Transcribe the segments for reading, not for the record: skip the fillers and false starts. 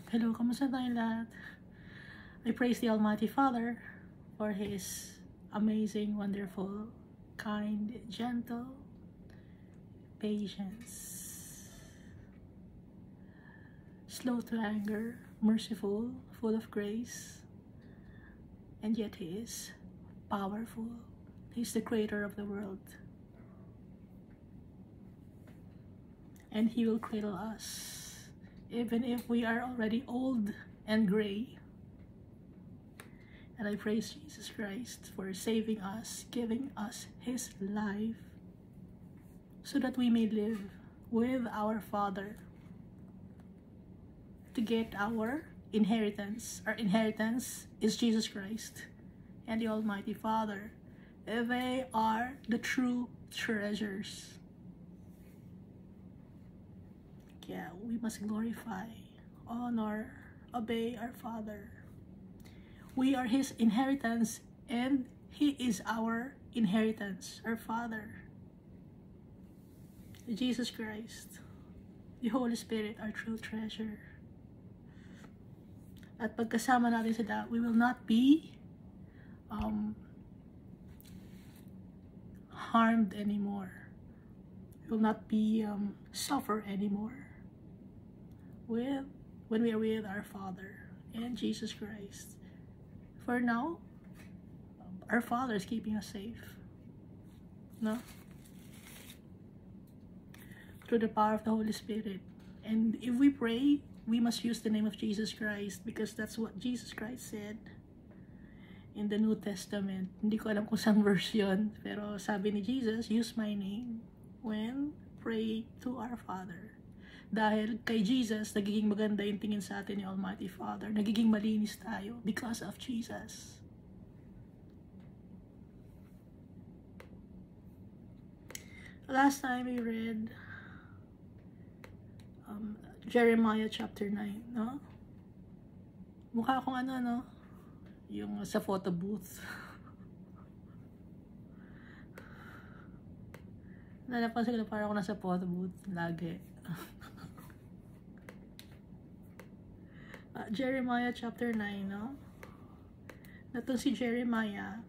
Hello, kamusta tayong lahat? I praise the Almighty Father for His amazing, wonderful, kind, gentle patience, slow to anger, merciful, full of grace, and yet He is powerful. He's the creator of the world, and He will cradle us even if we are already old and gray. And I praise Jesus Christ for saving us, giving us His life, so that we may live with our Father to get our inheritance. Our inheritance is Jesus Christ and the Almighty Father. They are the true treasures. Yeah, we must glorify, honor, obey our Father. We are His inheritance, and He is our inheritance, our Father. Jesus Christ, the Holy Spirit, our true treasure. At pagkasama natin sila, we will not be harmed anymore. We will not be suffer anymore when we are with our Father and Jesus Christ. For now, our Father is keeping us safe, no? Through the power of the Holy Spirit. And if we pray, we must use the name of Jesus Christ, because that's what Jesus Christ said in the New Testament. Hindi ko alam kung saan verse yun, pero sabi ni Jesus, use my name when pray to our Father. Dahil kay Jesus, nagiging maganda yung tingin sa atin ni Almighty Father. Nagiging malinis tayo because of Jesus. Last time we read Jeremiah chapter 9, no? Mukha akong ano, no? Yung sa photo booth. Nalapansin ko na parang ako nasa photo booth lagi. Jeremiah chapter 9, no? Natong si Jeremiah,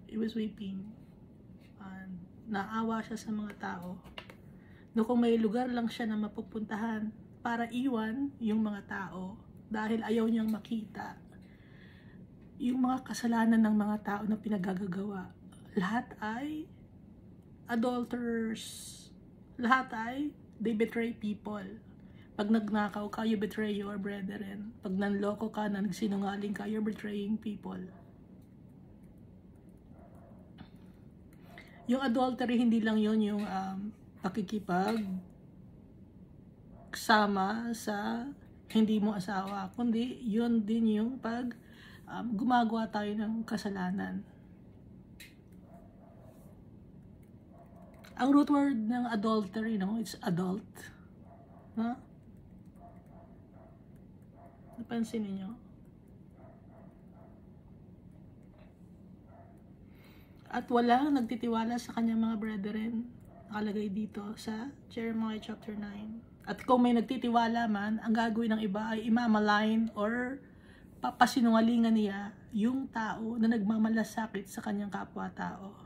he was weeping. Naawa siya sa mga tao. No, kung may lugar lang siya na mapupuntahan para iwan yung mga tao dahil ayaw niyang makita yung mga kasalanan ng mga tao na pinagagagawa. Lahat ay adulterers. Lahat ay they betray people. Pag nagnakaw ka, you betray your brethren. Pag nanloko ka, nagsinungaling ka, you're betraying people. Yung adultery, hindi lang yun yung pakikipag sama sa hindi mo asawa, kundi yun din yung pag gumagawa tayo ng kasalanan. Ang root word ng adultery, no? It's adult. No? Napansin niyo? At walang nagtitiwala sa kanyang mga brethren. Nakalagay dito sa Jeremiah chapter 9. At kung may nagtitiwala man, ang gagawin ng iba ay imamalign or papasinungalingan niya yung tao na nagmamalasakit sa kanyang kapwa-tao.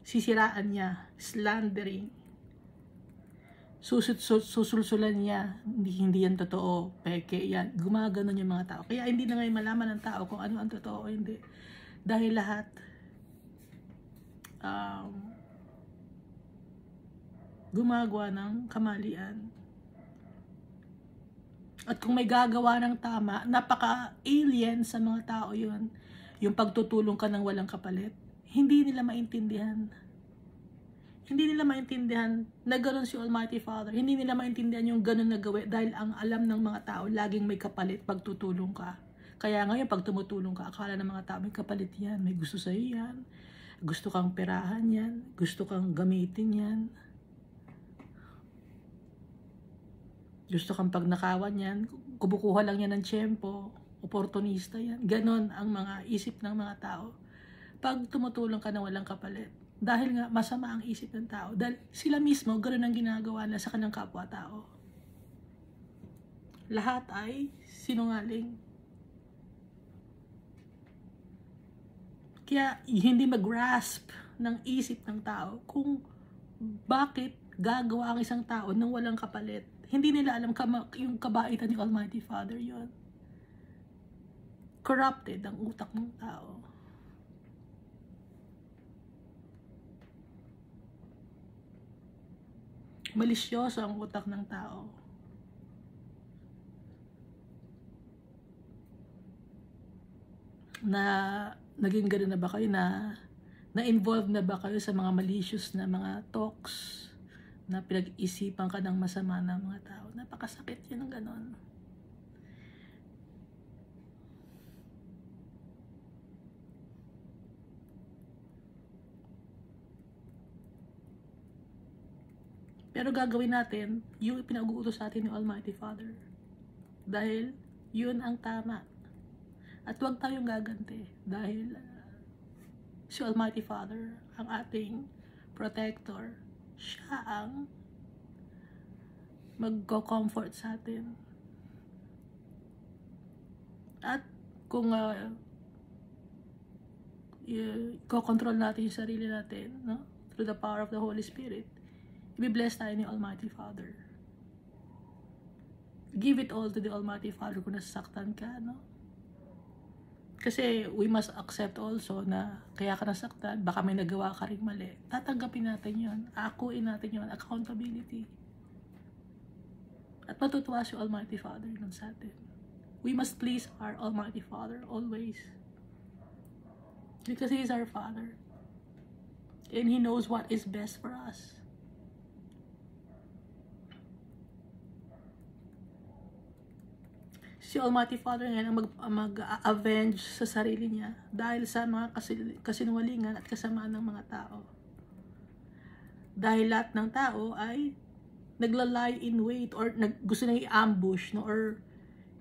Sisiraan niya, slandering. Susulsulan niya, hindi yan totoo, peke yan. Gumaganon yung mga tao. Kaya hindi na ngayon malaman ng tao kung ano ang totoo o hindi. Dahil lahat gumagawa ng kamalian. At kung may gagawa ng tama, napaka-alien sa mga tao yun. Yung pagtutulong ka ng walang kapalit. Hindi nila maintindihan. Hindi nila maintindihan na gano'n si Almighty Father. Hindi nila maintindihan yung gano'n na gawin dahil ang alam ng mga tao, laging may kapalit pag tutulong ka. Kaya ngayon, pag tumutulong ka, akala ng mga tao, may kapalit yan, may gusto sa'yo yan, gusto kang perahan yan, gusto kang gamitin yan, gusto kang pagnakawan yan, kumukuha lang yan ng tiyempo, oportunista yan. Ganon ang mga isip ng mga tao. Pag tumutulong ka na walang kapalit, dahil nga masama ang isip ng tao, dahil sila mismo, ganon ang ginagawa nila sa kanilang kapwa-tao. lahat ay sinungaling. Kaya hindi mag-grasp ng isip ng tao kung bakit gagawa ang isang tao nang walang kapalit. Hindi nila alam yung kabaitan ni Almighty Father yon. Corrupted ang utak ng tao. Malisyoso ang utak ng tao. Naging gano'n na ba kayo na-involve na ba kayo sa mga malicious na mga talks na pinag-isipan ka ng masama ng mga tao? Napakasakit yun ng gano'n. Pero gagawin natin yung pinag-uutos sa atin ni Almighty Father. Dahil yun ang tama. At huwag tayong gaganti. Dahil si Almighty Father, ang ating protector, siya ang mag-comfort sa atin. At kung i-control natin yung sarili natin, no? Through the power of the Holy Spirit, i-bless tayo ni Almighty Father. Give it all to the Almighty Father kung nasasaktan ka, no? Kasi we must accept also na kaya ka nasaktan, baka may nagawa ka rin mali. Tatanggapin natin yun. Akuin natin yun. Accountability. At matutuwa si Almighty Father nun sa atin. We must please our Almighty Father always. Because He is our Father. And He knows what is best for us. Si Almighty Father ngayon ang mag-avenge sa sarili niya dahil sa mga kasinungalingan at kasamaan ng mga tao. Dahil lahat ng tao ay nagla-lie in wait or gusto nang i-ambush, no, or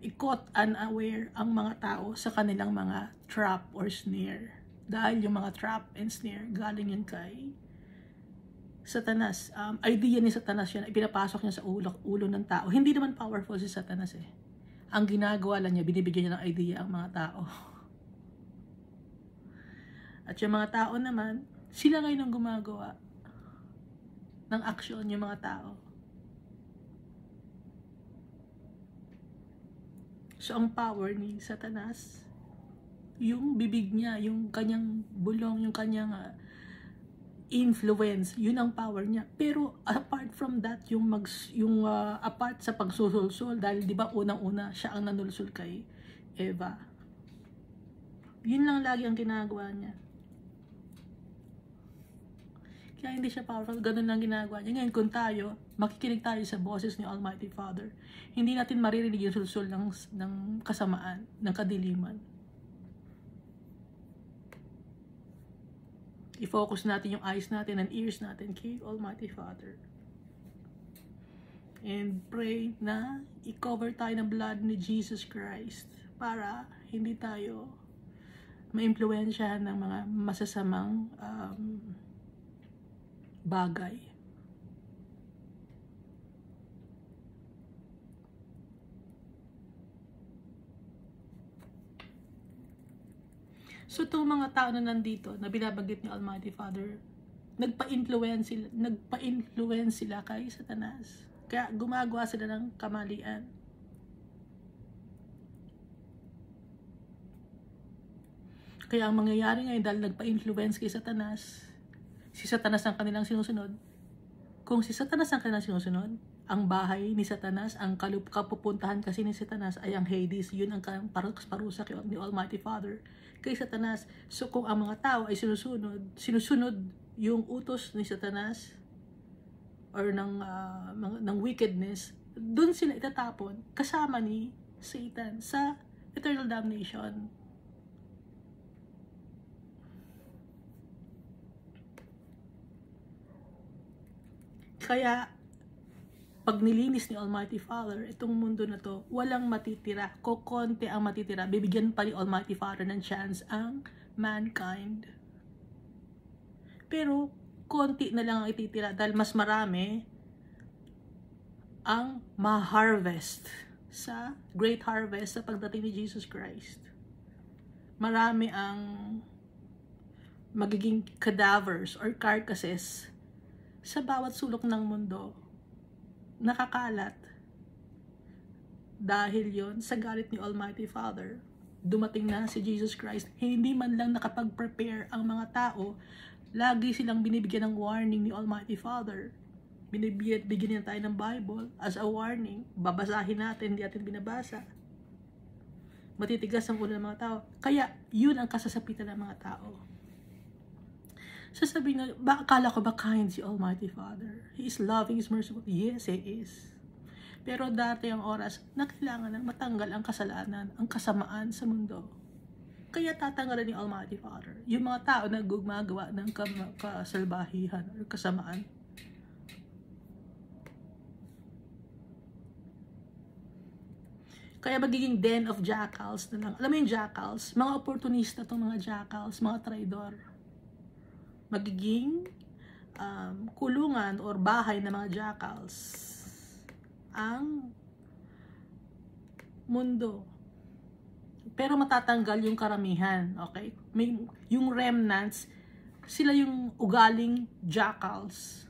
i-caught unaware ang mga tao sa kanilang mga trap or snare. Dahil yung mga trap and snare galing yan kay Satanas. Idea ni Satanas yan, ipinapasok niya sa ulo ng tao. Hindi naman powerful si Satanas eh. Ang ginagawa lang niya, binibigyan niya ng idea ang mga tao. At yung mga tao naman, sila ngayon ang gumagawa ng aksyon, yung mga tao. So, ang power ni Satanas, yung bibig niya, yung kanyang bulong, yung kanyang influence, yun ang power niya. Pero apart from that, yung apart sa pagsusulsul, dahil di ba unang-una siya ang nanulsul kay Eva. Yun lang lagi ang ginagawa niya. Kaya hindi siya powerful, ganun lang ginagawa niya. Ngayon kung tayo, makikinig tayo sa boses ni Almighty Father, hindi natin maririnig yung sulsul ng kasamaan, ng kadiliman. I-focus natin yung eyes natin and ears natin kay Almighty Father. And pray na i-cover tayo ng blood ni Jesus Christ para hindi tayo ma-impluwensyahan ng mga masasamang bagay. So, itong mga tao na nandito, na binabanggit ni Almighty Father, nagpa-influence sila kay Satanas. Kaya gumagawa sila ng kamalian. Kaya ang mangyayari ngayon, dahil nagpa-influence kay Satanas, si Satanas ang kanilang sinusunod. Kung si Satanas ang kanilang sinusunod, ang bahay ni Satanas, ang kapupuntahan kasi ni Satanas ay ang Hades. Yun ang parusa ni Almighty Father kay Satanas. So kung ang mga tao ay sinusunod yung utos ni Satanas or ng wickedness, dun sila itatapon kasama ni Satan sa eternal damnation. Kaya pag nilinis ni Almighty Father itong mundo na to, walang matitira, kokonti ang matitira. Bibigyan pa ni Almighty Father ng chance ang mankind. Pero konti na lang ang ititira dahil mas marami ang ma-harvest sa great harvest sa pagdating ni Jesus Christ. Marami ang magiging cadavers or carcasses sa bawat sulok ng mundo. Nakakalat. Dahil yon sa galit ni Almighty Father. Dumating na si Jesus Christ. Hindi man lang nakapag-prepare ang mga tao. Lagi silang binibigyan ng warning ni Almighty Father. Bigyan niya tayo ng Bible as a warning. Babasahin natin, hindi natin binabasa. Matitigas ang ulo ng mga tao. Kaya, yun ang kasasapitan ng mga tao. Sasabihin na, akala ko ba kind si Almighty Father? He is loving, He is merciful. Yes, He is. Pero dati ang oras na kailangan na matanggal ang kasalanan, ang kasamaan sa mundo. Kaya tatanggalan ni Almighty Father yung mga tao na gumagawa ng kasalbahihan o kasamaan. Kaya magiging den of jackals na lang. Alam mo yung jackals? Mga opportunista itong mga jackals, mga traidor. Magiging kulungan or bahay ng mga jackals ang mundo. Pero matatanggal yung karamihan, okay? Yung remnants, sila yung ugaling jackals.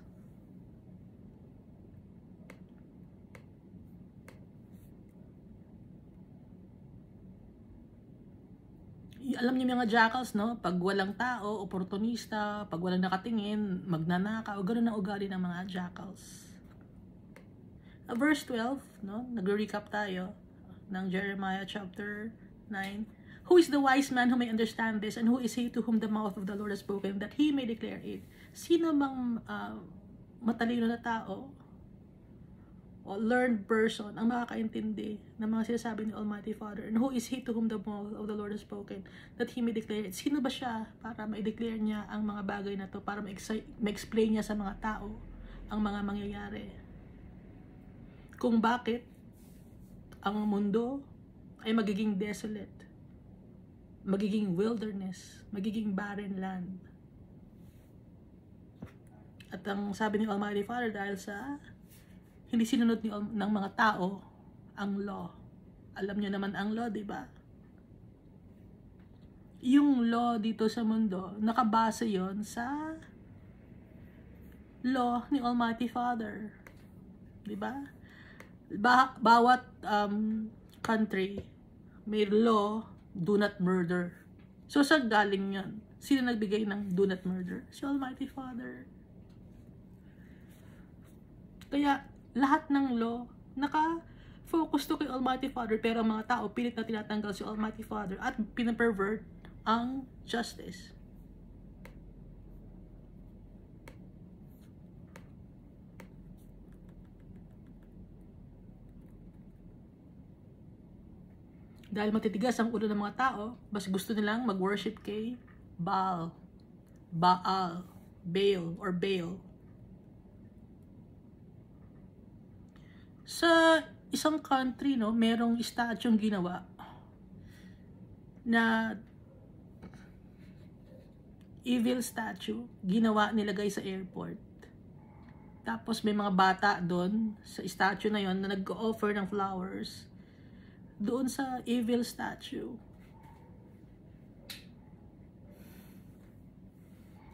Alam niyo mga jackals, no? Pag walang tao, opportunista, pag walang nakatingin, magnanakaw, ganoon ang ugali ng mga jackals. Verse 12, no? Nagre-recap tayo ng Jeremiah chapter 9. Who is the wise man who may understand this, and who is he to whom the mouth of the Lord has spoken, that he may declare it? Sino bang matalino na tao o learned person ang makakaintindi ng mga sinasabi ni Almighty Father? And who is he to whom the mouth of the Lord has spoken, that he may declare it? Sino ba siya para ma-declare niya ang mga bagay na to, para ma-explain niya sa mga tao ang mga mangyayari? Kung bakit ang mundo ay magiging desolate, magiging wilderness, magiging barren land. At ang sabi ni Almighty Father, dahil sa hindi sinunod ng mga tao ang law. Alam niyo naman ang law, di ba? Yung law dito sa mundo, nakabase yon sa law ni Almighty Father. Di ba? Bawat country may law, do not murder. So sa galing yan, sino nagbigay ng do not murder? Si Almighty Father. Kaya lahat ng law naka-focus to kay Almighty Father, pero ang mga tao pilit na tinatanggal si Almighty Father at pinapervert ang justice. Dahil matitigas ang ulo ng mga tao, mas gusto nilang mag-worship kay Baal, or Baal. Sa isang country, no, merong statue ginawa na evil statue, ginawa nilagay sa airport. Tapos may mga bata doon sa statue na yon na nag-offer ng flowers doon sa evil statue.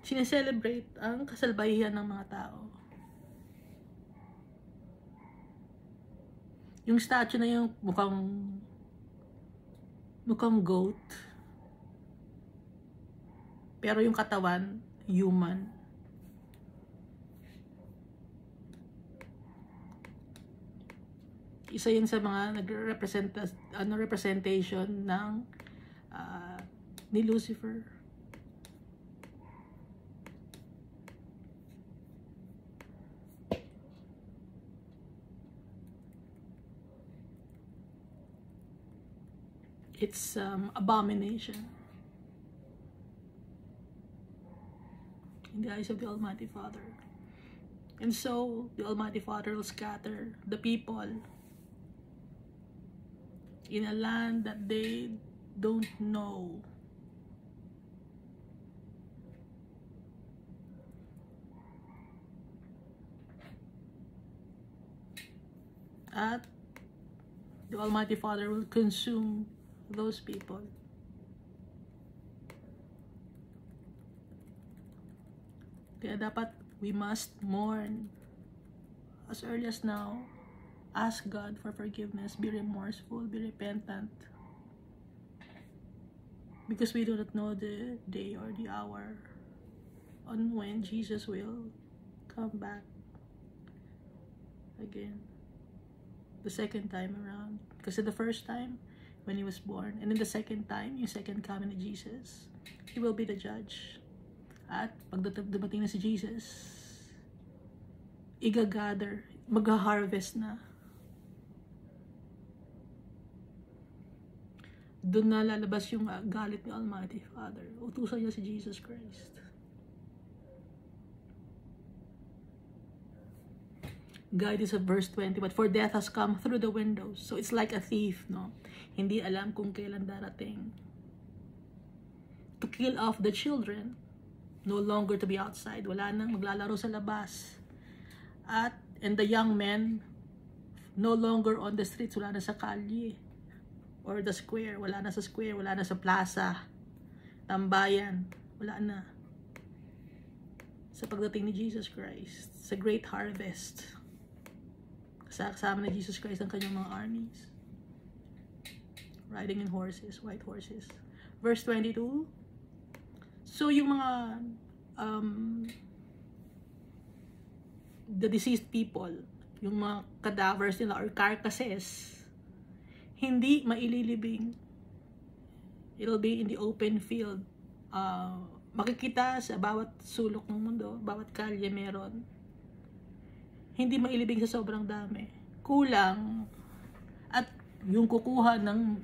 Sineselebrate ang kasalbahihan ng mga tao. Yung statue na yung mukhang goat. Pero yung katawan, human. Isa yun sa mga representation ng ni Lucifer. It's abomination in the eyes of the Almighty Father. And so the Almighty Father will scatter the people in a land that they don't know. At the Almighty Father will consume those people. Kaya dapat we must mourn as early as now. Ask God for forgiveness. Be remorseful. Be repentant. Because we do not know the day or the hour on when Jesus will come back again. The second time around. Kasi the first time, when He was born. And then the second time, yung second coming of Jesus, He will be the judge. At pag dumating na si Jesus, igagather, mag-harvest na. Doon na lalabas yung galit ni Almighty Father. Utusan niya si Jesus Christ. God is at verse 20, but for death has come through the windows. So it's like a thief, no? Hindi alam kung kailan darating. To kill off the children, no longer to be outside. Wala nang maglalaro sa labas. And the young men, no longer on the streets. Wala na sa kalye. Or the square. Wala na sa square. Wala na sa plaza. Tambayan. Wala na. Sa pagdating ni Jesus Christ. Sa great harvest. Kasama ni Jesus Christ ang kanyang mga armies. Riding in horses. White horses. Verse 22. So yung mga the deceased people, yung mga cadavers nila or carcasses, hindi maililibing. It'll be in the open field. Makikita sa bawat sulok ng mundo, bawat kalye meron. Hindi mailibing sa sobrang dami. Kulang. At yung kukuha ng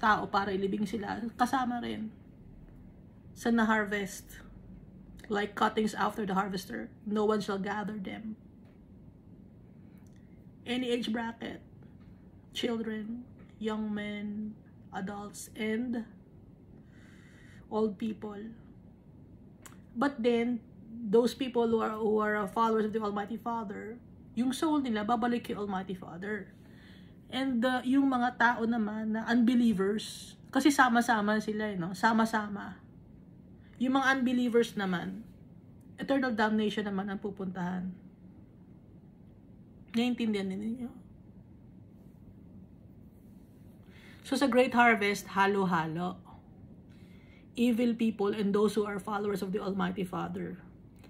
tao para ilibing sila, kasama rin sa na-harvest, like cuttings after the harvester, no one shall gather them. Any age bracket, children, young men, adults, and old people. But then, those people who are followers of the Almighty Father, yung soul nila babalik kay Almighty Father. And yung mga tao naman na unbelievers, kasi sama-sama sila, no? Sama-sama. Yung mga unbelievers naman, eternal damnation naman ang pupuntahan. Naiintindihan din ninyo? So sa Great Harvest, halo-halo. Evil people and those who are followers of the Almighty Father.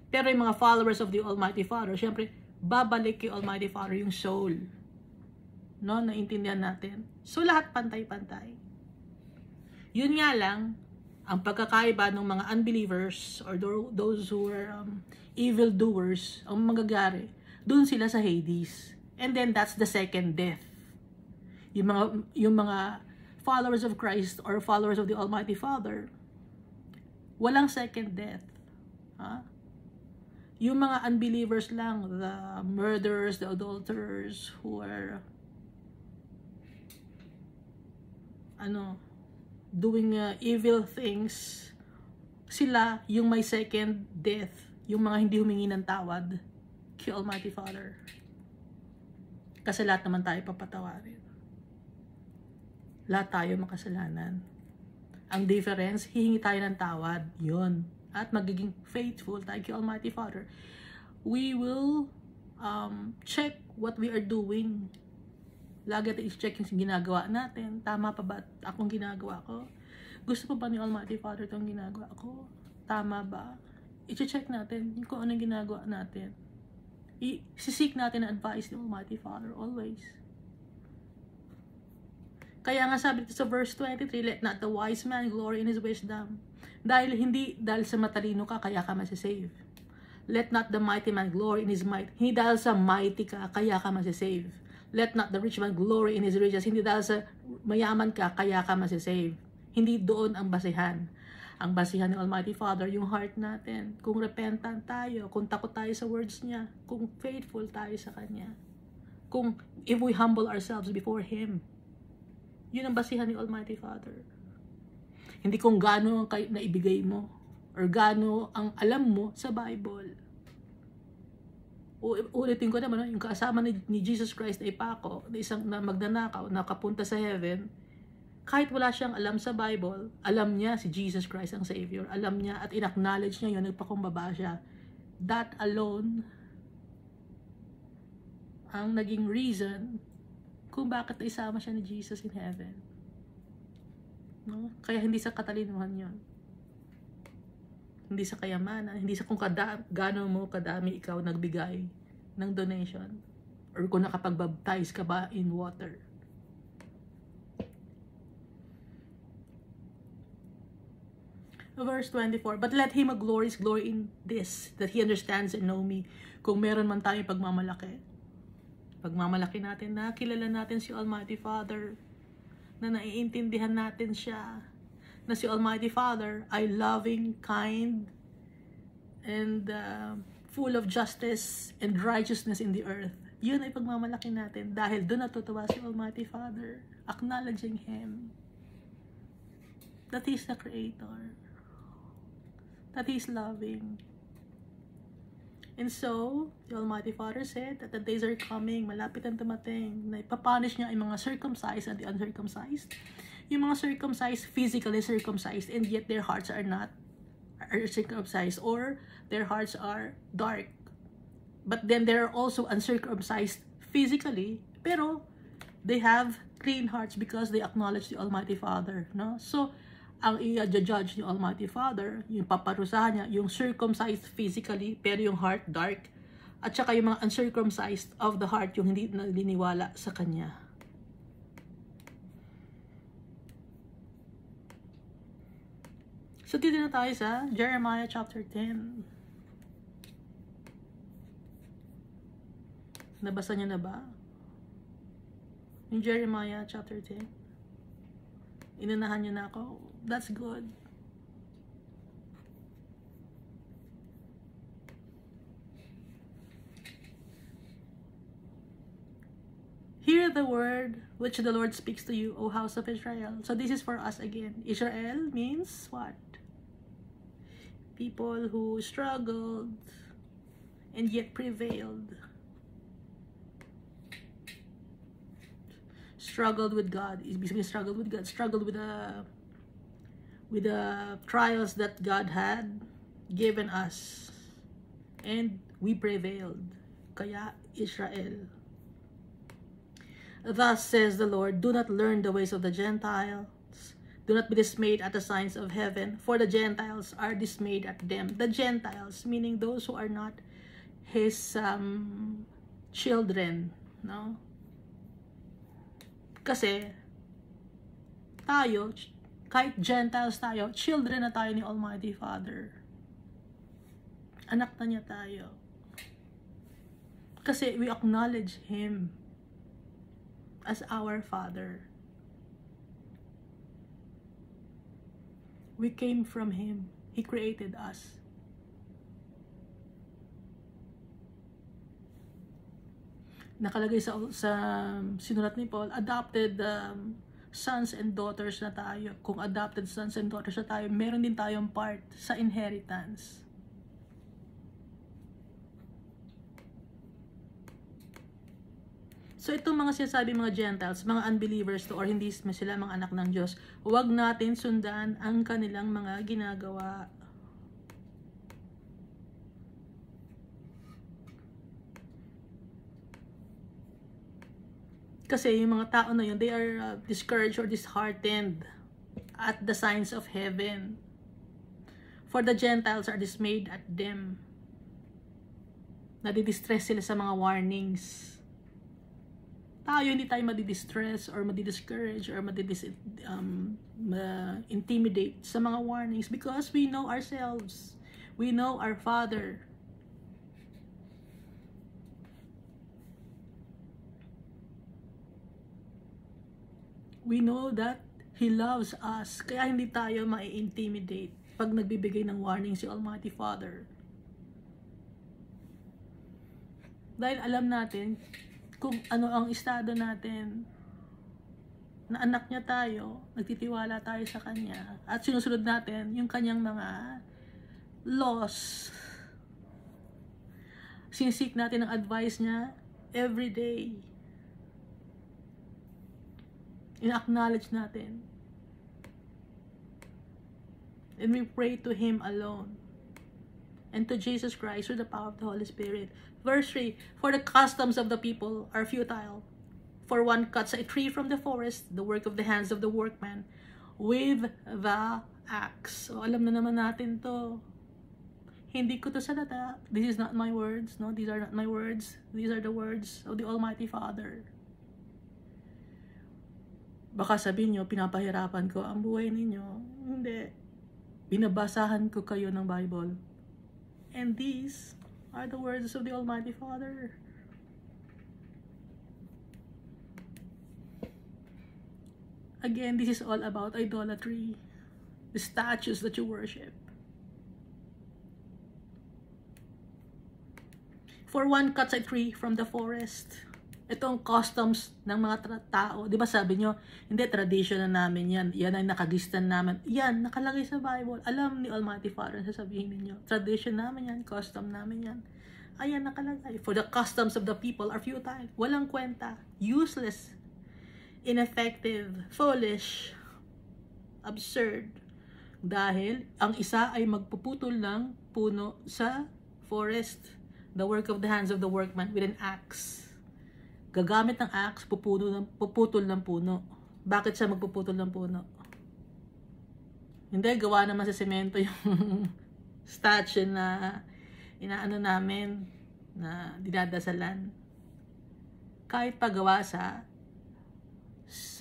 Pero yung mga followers of the Almighty Father, syempre, babalik kay Almighty Father yung soul. No? Naiintindihan natin. So lahat pantay-pantay. Yun nga lang, ang pagkakaiba ng mga unbelievers or those who are evil doers, ang magagari, dun sila sa Hades. And then that's the second death. Yung mga followers of Christ or followers of the Almighty Father, walang second death. Yung mga unbelievers lang, the murderers, the adulterers, who are doing evil things, sila yung may second death, yung mga hindi humingi ng tawad kay Almighty Father. Kasi lahat naman tayo papatawarin. Lahat tayo makasalanan. Ang difference, hihingi tayo ng tawad, yun. At magiging faithful tayo kay Almighty Father. We will check what we are doing. Lagi natin i-check yung ginagawa natin. Tama pa ba akong ginagawa ko? Gusto pa ba ni Almighty Father itong ginagawa ko? Tama ba? I-check natin kung anong ginagawa natin. I-seek natin ang advice ni Almighty Father always. Kaya nga sabi dito sa verse 23, let not the wise man glory in his wisdom. Dahil sa matalino ka, kaya ka masisave. Let not the mighty man glory in his might. Hindi dahil sa mighty ka, kaya ka masisave. Let not the rich man glory in his riches. Hindi dahil sa mayaman ka, kaya ka masisave. Hindi doon ang basihan. Ang basihan ng Almighty Father, yung heart natin. Kung repentant tayo, kung takot tayo sa words niya, kung faithful tayo sa Kanya. Kung if we humble ourselves before Him. Yun ang basihan ng Almighty Father. Hindi kung gaano ang naibigay mo or gaano ang alam mo sa Bible. Ulitin ko naman, yung kasama ni Jesus Christ ay pako, na isang na magnanakaw, nakapunta sa heaven, kahit wala siyang alam sa Bible, alam niya si Jesus Christ ang Savior. Alam niya at in-acknowledge niya yun, nagpakumbaba siya. That alone ang naging reason kung bakit isama siya ni Jesus in heaven. No? Kaya hindi sa katalinuhan yun. Hindi sa kayamanan, hindi sa kung gaano mo kadami ikaw nagbigay ng donation or kung nakapag-baptize ka ba in water. Verse 24, but let him glory in this, that he understands and know me. Kung meron man tayong pagmamalaki natin na kilala natin si Almighty Father, na naiintindihan natin siya, na si Almighty Father ay loving, kind, and full of justice and righteousness in the earth. Yun ay pagmamalaki natin dahil doon natutuwa si Almighty Father, acknowledging Him, that He's the Creator, that He's loving. And so, the Almighty Father said that the days are coming, malapit ang tumating, na ipapunish niya ay mga circumcised and the uncircumcised. Yung mga circumcised, physically circumcised, and yet their hearts are not circumcised, or their hearts are dark. But then there are also uncircumcised physically, pero they have clean hearts because they acknowledge the Almighty Father. No? So, ang i-judge ni Almighty Father, yung paparusahan niya, yung circumcised physically, pero yung heart dark, at saka yung mga uncircumcised of the heart, yung hindi naliniwala sa Kanya. So, dito na tayo sa Jeremiah chapter 10. Nabasa niyo na ba? Yung Jeremiah chapter 10. Inunahan niyo na ako. That's good. Hear the word which the Lord speaks to you, O house of Israel. So this is for us again. Israel means what? People who struggled and yet prevailed. Struggled with God. It's basically struggled with God. Struggled with the trials that God had given us. And we prevailed. Kaya Israel. Thus says the Lord, do not learn the ways of the Gentiles. Do not be dismayed at the signs of heaven, for the Gentiles are dismayed at them. The Gentiles, meaning those who are not His children. No? Kasi, tayo, kahit Gentiles tayo, children na tayo ni Almighty Father. Anak na niya tayo. Kasi we acknowledge Him as our Father. We came from Him. He created us. Nakalagay sa sinulat ni Paul, adopted sons and daughters na tayo. Kung adopted sons and daughters na tayo, meron din tayong part sa inheritance. So itong mga sinasabi mga Gentiles, mga unbelievers to, or hindi sila mga anak ng Diyos, huwag natin sundan ang kanilang mga ginagawa. Kasi yung mga tao na yun, they are discouraged or disheartened at the signs of heaven. For the Gentiles are dismayed at them. Nadidistress sila sa mga warnings. Tayo, hindi tayo madidistress or madidiscourage or intimidate sa mga warnings because we know ourselves. We know our Father. We know that He loves us. Kaya hindi tayo ma-intimidate pag nagbibigay ng warning si Almighty Father. Dahil alam natin kung ano ang estado natin, na anak niya tayo, nagtitiwala tayo sa Kanya, at sinusunod natin yung Kanyang mga laws. Sinisik natin ang advice niya every day. In-acknowledge natin. And we pray to Him alone. And to Jesus Christ through the power of the Holy Spirit. Verse 3, for the customs of the people are futile. For one cuts a tree from the forest, the work of the hands of the workman, with the axe. So, alam na naman natin to. Hindi ko to salata. This is not my words. No, these are not my words. These are the words of the Almighty Father. Baka sabihin nyo, pinapahirapan ko ang buhay ninyo. Hindi. Binabasahan ko kayo ng Bible. And these are the words of the Almighty Father. Again, this is all about idolatry. The statues that you worship. For one cuts a tree from the forest. Ito ang customs ng mga tao. Di ba sabi nyo, hindi, tradition na namin yan. Yan ay nakagistan namin. Yan, nakalagay sa Bible. Alam ni Almighty Father, sasabihin ninyo. Tradition namin yan, custom namin yan. Ayan, nakalagay. For the customs of the people are futile. Walang kwenta. Useless. Ineffective. Foolish. Absurd. Dahil ang isa ay magpuputol ng puno sa forest. The work of the hands of the workman with an axe. Gagamit ng axe, puputol ng puno. Bakit siya magpuputol ng puno? Hindi, gawa naman sa semento yung statue na inaano namin, na dinadasalan. Kahit pagawa sa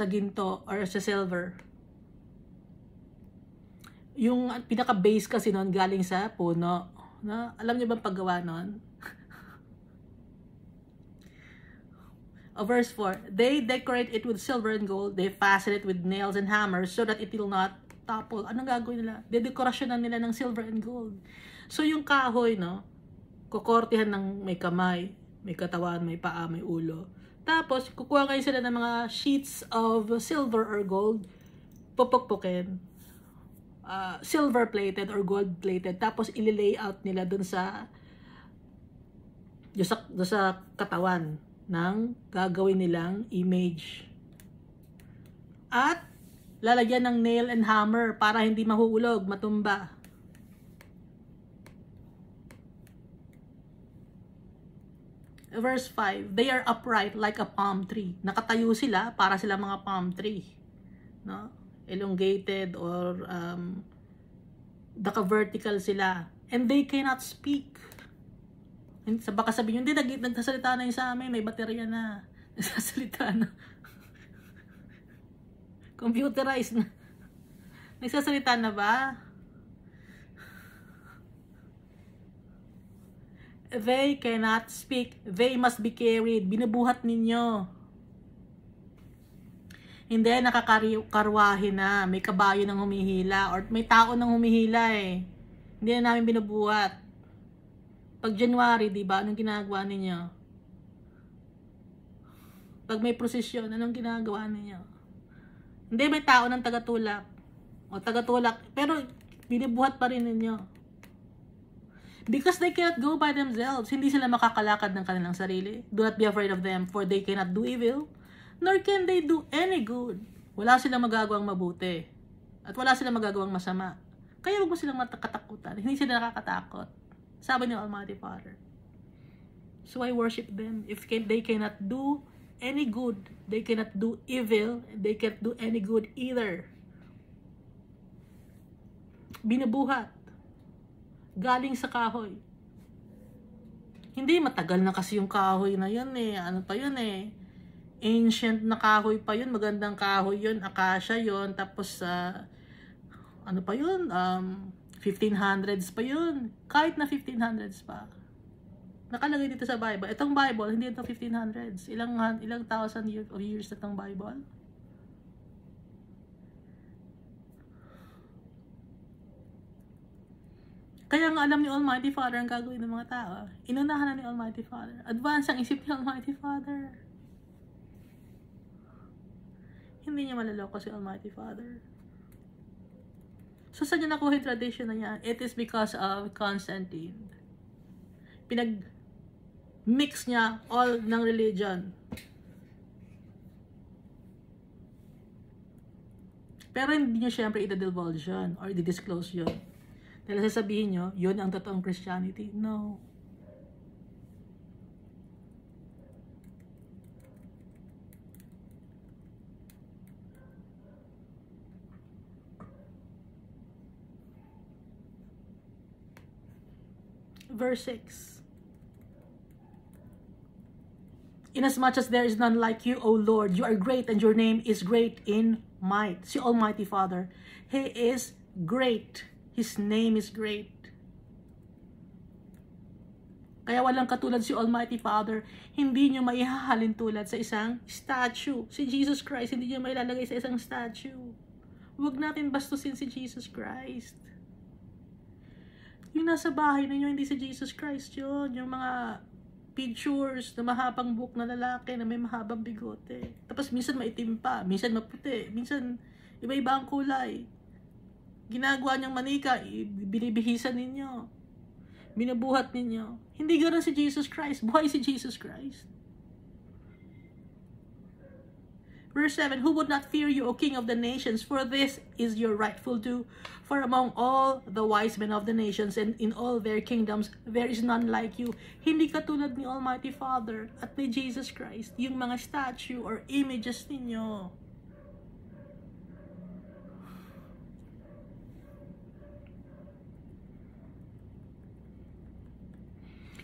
ginto or sa silver. Yung pinaka-base kasi nun galing sa puno. No? Alam niyo bang paggawa nun? Verse 4, they decorate it with silver and gold. They fasten it with nails and hammers so that it will not topple. Anong gagawin nila? Dedekorasyonan nila ng silver and gold. So yung kahoy, no? Kukortihan ng may kamay, may katawan, may paa, may ulo. Tapos, kukuha kayo sila ng mga sheets of silver or gold. Pupukpukin. Silver-plated or gold-plated. Tapos, ili-layout nila dun sa katawan ng gagawin nilang image. At lalagyan ng nail and hammer para hindi mahuhulog, matumba. Verse 5, they are upright like a palm tree. Nakatayo sila para sila mga palm tree. No? Elongated or naka-vertical sila. And they cannot speak. Baka sabihin nyo, hindi, nagsasalita na yun sa amin, may baterya na. Nagsasalita na. Computerized na. Nagsasalita na ba? They cannot speak. They must be carried. Binubuhat ninyo. Hindi, nakakarwahe na. May kabayo nang humihila. Or may tao nang humihila eh. Hindi na namin binubuhat. Pag January, di ba? Anong ginagawa ninyo? Pag may prosesyon, anong ginagawa ninyo? Hindi, may tao ng tagatulak. O tagatulak. Pero, binubuhat pa rin ninyo. Because they cannot go by themselves. Hindi sila makakalakad ng kanilang sarili. Do not be afraid of them, for they cannot do evil, nor can they do any good. Wala silang magagawang mabuti. At wala silang magagawang masama. Kaya huwag mo silang katakutan. Hindi sila nakakatakot. Sabi ni Almighty Father. So I worship them. If they cannot do any good, they cannot do evil, they cannot do any good either. Binubuhat. Galing sa kahoy. Hindi, matagal na kasi yung kahoy na yun eh. Ano pa yun eh? Ancient na kahoy pa yun. Magandang kahoy yun. Acacia yun. Tapos, ano pa yun? 1500s pa yun. Kahit na 1500s pa. Nakalagay dito sa Bible. Itong Bible, hindi ito 1500s. Ilang thousand years na itong Bible. Kaya nga alam ni Almighty Father ang gagawin ng mga tao. Inunahan na ni Almighty Father. Advance ang isip ni Almighty Father. Hindi niya malaloko si Almighty Father. So, saan niya nakuha yung tradition na yan? It is because of Constantine. Mix niya all ng religion. Pero hindi nyo syempre i-divulge yun or i-disclose yun. Dahil sasabihin nyo, yun ang totoong Christianity. No. Verse 6. Inasmuch as there is none like you, O Lord, you are great and your name is great in might. Si Almighty Father, He is great. His name is great. Kaya walang katulad si Almighty Father. Hindi nyo maihahalin tulad sa isang statue. Si Jesus Christ, hindi nyo mailalagay sa isang statue. Huwag natin bastusin si Jesus Christ. Yung nasa bahay ninyo, hindi si Jesus Christ yun. Yung mga pictures na mahabang buhok na lalaki na may mahabang bigote. Tapos minsan maitim pa, minsan maputi, minsan iba-iba ang kulay. Ginagawa niyang manika, binibihisan ninyo. Binubuhat ninyo. Hindi ganoon si Jesus Christ. Buhay si Jesus Christ. Verse 7, who would not fear you, O King of the nations, for this is your rightful due. For among all the wise men of the nations and in all their kingdoms, there is none like you. Hindi katulad ni Almighty Father at ni Jesus Christ, yung mga statue or images ninyo.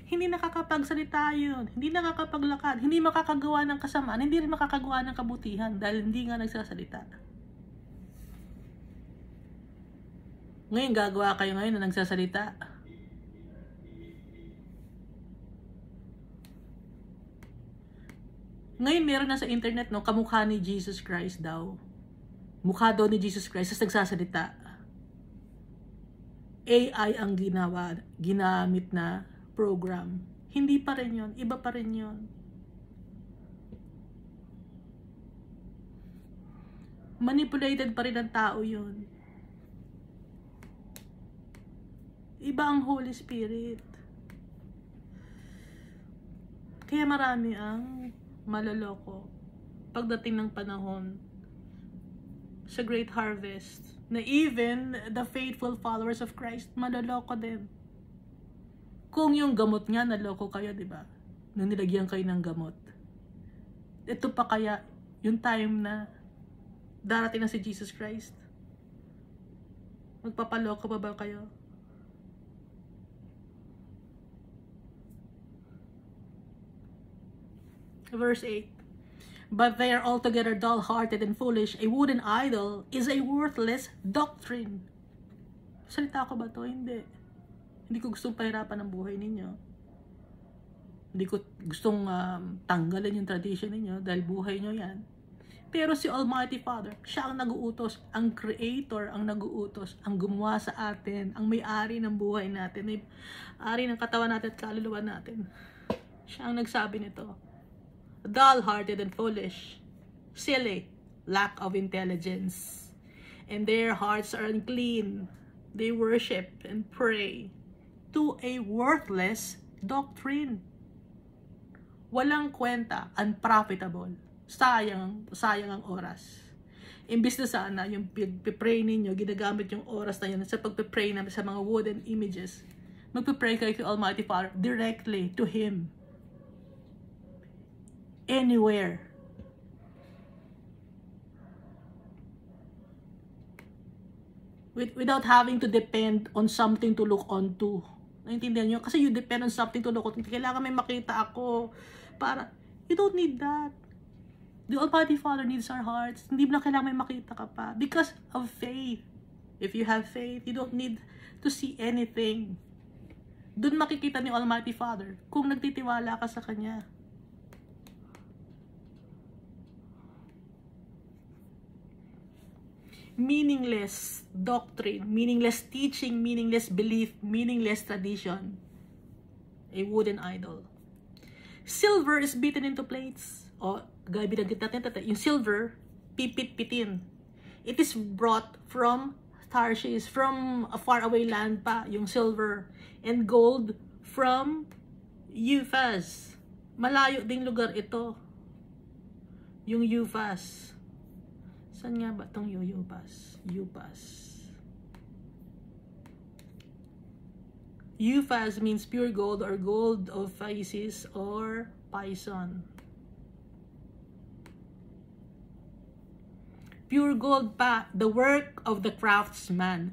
Hindi nakakapagsalita yun, hindi nakakapaglakad, hindi makakagawa ng kasamaan, hindi rin makakagawa ng kabutihan dahil hindi nga nagsasalita. Ngayon, gagawa kayo ngayon na nagsasalita. Ngayon, meron na sa internet, no, kamukha ni Jesus Christ daw. Mukha daw ni Jesus Christ, tas nagsasalita. AI ang ginamit na program. Hindi pa rin yun. Iba pa rin yun. Manipulated pa rin ang tao yun. Iba ang Holy Spirit. Kaya marami ang maloloko pagdating ng panahon sa Great Harvest na even the faithful followers of Christ maloloko din. Kung yung gamot nga, naloko kayo, di ba? Nung nilagyan kayo ng gamot. Ito pa kaya yung time na darating na si Jesus Christ? Magpapaloko pa ba kayo? Verse 8. But they are altogether dull-hearted and foolish. A wooden idol is a worthless doctrine. Salita ko ba to? Hindi. Hindi ko gustong pahirapan ang buhay ninyo. Hindi ko gustong tanggalin yung tradition ninyo dahil buhay nyo yan. Pero si Almighty Father, siya ang nag-uutos, ang Creator ang nag-uutos, ang gumawa sa atin, ang may-ari ng buhay natin, may-ari ng katawan natin at kaluluwa natin. Siya ang nagsabi nito. Dull-hearted and foolish, silly, lack of intelligence, and their hearts are unclean. They worship and pray to a worthless doctrine. Walang kwenta, unprofitable. Sayang ang oras. Imbis na sana yung pipray ninyo, ginagamit yung oras na yun sa pagpipray namin sa mga wooden images. Magpipray kayo kay Almighty Father directly to Him. Anywhere. Without having to depend on something to look onto. Naintindihan nyo? Kasi you depend on something to look onto. Kailangan may makita ako. Para, you don't need that. The Almighty Father needs our hearts. Hindi mo na kailangan may makita ka pa. Because of faith. If you have faith, you don't need to see anything. Doon makikita ni Almighty Father kung nagtitiwala ka sa Kanya. Meaningless doctrine, meaningless teaching, meaningless belief, meaningless tradition. A wooden idol. Silver is beaten into plates. O, gaya binanggit natin, yung silver, pipit-pitin. It is brought from Tarshish, from a faraway land pa, yung silver. And gold from Uphaz. Malayo ding lugar ito. Yung Upas. Saan nga ba itong Upas? Upas means pure gold or gold of Phasis or Pison. Pure gold pa, the work of the craftsman,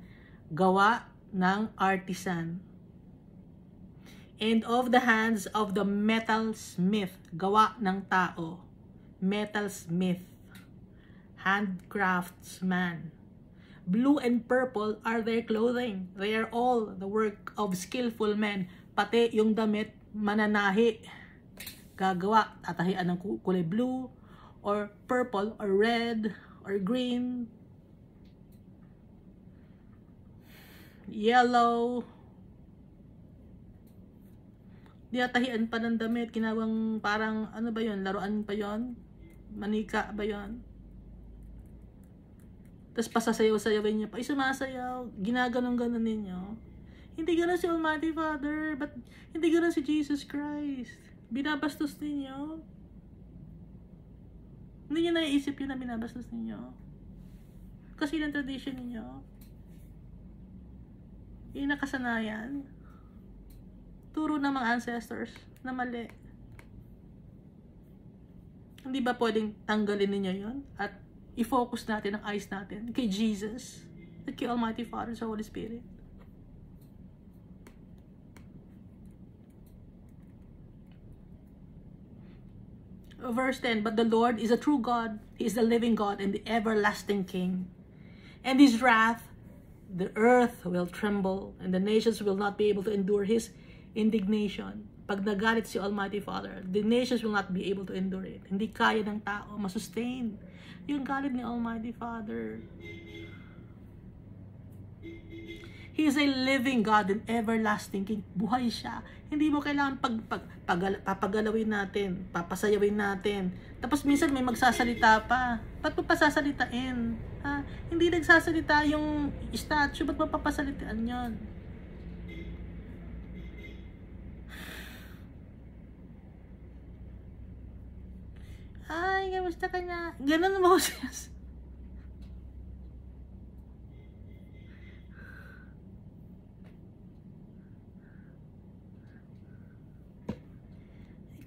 gawa ng artisan. And of the hands of the metalsmith, gawa ng tao. Metalsmith, handcraftsman. Blue and purple are their clothing. They are all the work of skillful men. Pati yung damit, mananahi. Gagawa, tatahian ng kulay blue, or purple, or red, or green, yellow. Dinatahian pa ng damit, ginawang parang, ano ba yun, laruan pa yun? Manika ba yun? Tapos pasasayaw-sayawin niya pa. Sumasayaw. Ginaganon-ganon ninyo. Hindi gano'n si Almighty Father. But hindi gano'n si Jesus Christ. Binabastos ninyo. Hindi niyo naiisip yun na binabastos ninyo. Kasi yun ang tradition ninyo. Yung nakasanayan. Turo ng mga ancestors na mali. Hindi ba pwedeng tanggalin ninyo yun? At i-focus natin ang eyes natin kay Jesus at kay Almighty Father sa Holy Spirit. Verse 10, but the Lord is a true God. He is the living God and the everlasting King. And His wrath, the earth will tremble and the nations will not be able to endure His indignation. Pag nagalit si Almighty Father, the nations will not be able to endure it. Hindi kaya ng tao masustain yung galit ni Almighty Father. He is a living God and everlasting King. Buhay siya. Hindi mo kailangan papagalawin natin, papasayawin natin. Tapos minsan may magsasalita pa. Ba't mo pasasalitain? Ha? Hindi nagsasalita yung statue, ba't mo papasalitaan yun? Ay, kamusta ka na? Ganun mo siya.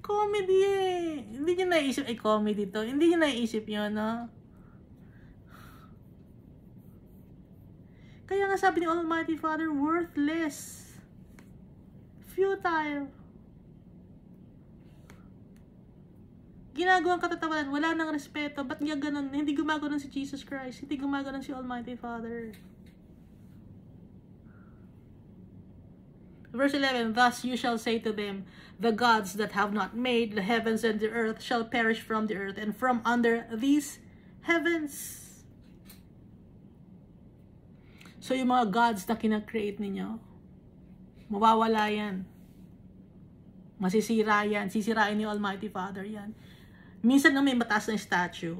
Comedy eh. Hindi nyo naisip, ay comedy to. Hindi nyo naisip yun, no? Kaya nga sabi ni Almighty Father, worthless. Futile. Ginagawang katatawanan, wala nang respeto. Ba't nga ganun? Hindi gumagano'n si Jesus Christ. Hindi gumagano'n si Almighty Father. Verse 11, thus you shall say to them, the gods that have not made the heavens and the earth shall perish from the earth and from under these heavens. So yung mga gods na kinakreate ninyo, mawawala yan. Masisira yan. Sisirain ni Almighty Father yan. Minsan nung may mataas na statue,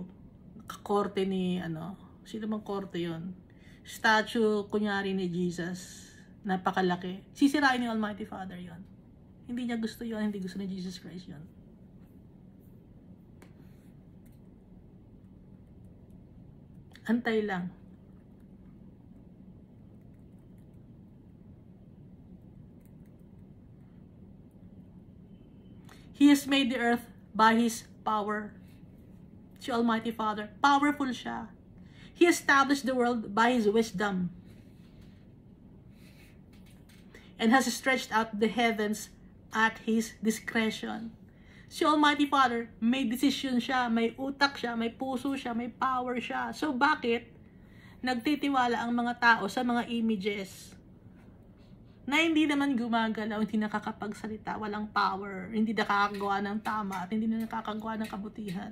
kakorte ni, sino bang korte yun? Statue, kunyari ni Jesus, napakalaki. Sisirain ni Almighty Father yon. Hindi niya gusto yon, hindi gusto ni Jesus Christ yon. Antay lang. He has made the earth by His power. Si Almighty Father, powerful siya. He established the world by His wisdom and has stretched out the heavens at His discretion. Si Almighty Father, may decision siya, may utak siya, may puso siya, may power siya. So bakit nagtitiwala ang mga tao sa mga images na hindi naman gumagalaw, hindi nakakapagsalita, walang power, hindi nakakagawa ng tama, at hindi nakakagawa ng kabutihan?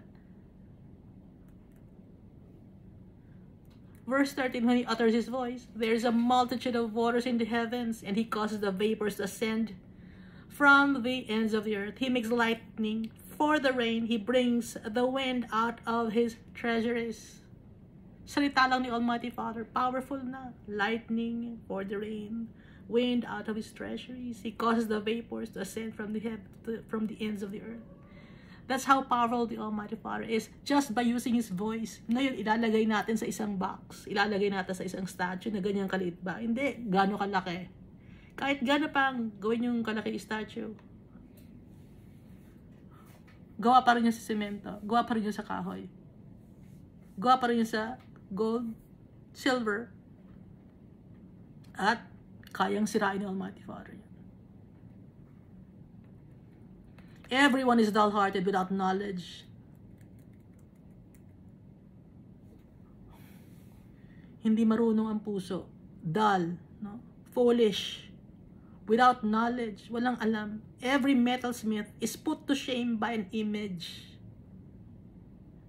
Verse 13, when He utters His voice, there is a multitude of waters in the heavens, and He causes the vapors to ascend from the ends of the earth. He makes lightning for the rain. He brings the wind out of His treasuries. Salita lang ni Almighty Father, powerful na. Lightning for the rain, wind out of His treasuries. He causes the vapors to ascend from the ends of the earth. That's how powerful the Almighty Father is, just by using His voice. Ngayon, ilalagay natin sa isang box, ilalagay natin sa isang statue na ganyan kaliit ba? Hindi, gano'n kalaki. Kahit gano'n pang gawin yung kalaki statue, gawa pa rin yun sa semento, gawa pa rin yun sa kahoy, gawa pa rin yun sa gold, silver, at kayang sirain ng Almighty Father. Everyone is dull-hearted without knowledge. Hindi marunong ang puso. Dull, no? Foolish. Without knowledge. Walang alam. Every metalsmith is put to shame by an image.